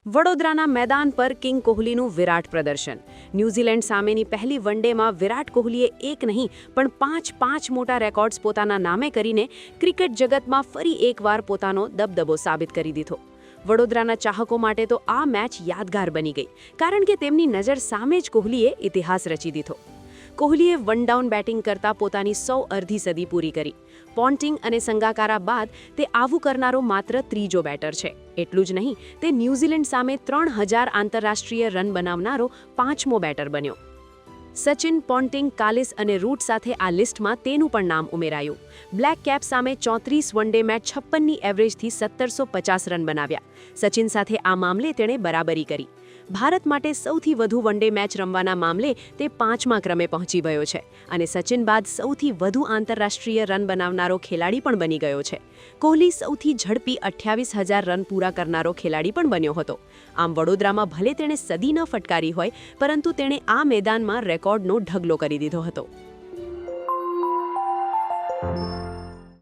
વડોદરાના મેદાન પર કિંગ કોહલીનું વિરાટ પ્રદર્શન. ન્યૂઝીલેન્ડ સામેની પહેલી વનડેમાં વિરાટ કોહલીએ એક નહીં પણ પાંચ મોટા રેકોર્ડ્સ પોતાના નામે કરીને ક્રિકેટ જગતમાં ફરી એકવાર પોતાનો દબદબો સાબિત કરી દીધો. વડોદરાના ચાહકો માટે તો આ મેચ યાદગાર બની ગઈ, કારણ કે તેમની નજર સામે જ કોહલીએ ઇતિહાસ રચી દીધો. કોહલીએ વન ડાઉન બેટિંગ કરતા પોતાની અડધી સદી પૂરી કરી. પોન્ટિંગ અને સંગાકારા બાદ તે આવું કરનારો માત્ર ત્રીજો બેટર છે. એટલું જ નહીં, તે ન્યૂઝીલેન્ડ સામે 3000 આંતરરાષ્ટ્રીય રન બનાવનારો 5મો બેટર બન્યો. સચિન, પોન્ટિંગ, કાલિસ અને રૂટ સાથે આ લિસ્ટમાં તેનું પણ નામ ઉમેરાયું. બ્લેક કેપ સામે 34 વનડે મેચ 56ની એવરેજથી 1750 રન બનાવ્યા. સચિન સાથે આ મામલે તેણે બરાબરી કરી. ભારત માટે સૌથી વધુ વનડે મેચ રમવાના મામલે તે 5મા ક્રમે પહોંચી ગયો છે અને સચિન બાદ સૌથી વધુ આંતરરાષ્ટ્રીય રન બનાવનારો ખેલાડી પણ બની ગયો છે. કોહલી સૌથી ઝડપી 28,000 રન પૂરા કરનારો ખેલાડી પણ બન્યો હતો. આમ વડોદરામાં ભલે તેણે સદી ન ફટકારી હોય, પરંતુ તેણે આ મેદાનમાં રેકોર્ડનો ઢગલો કરી દીધો હતો.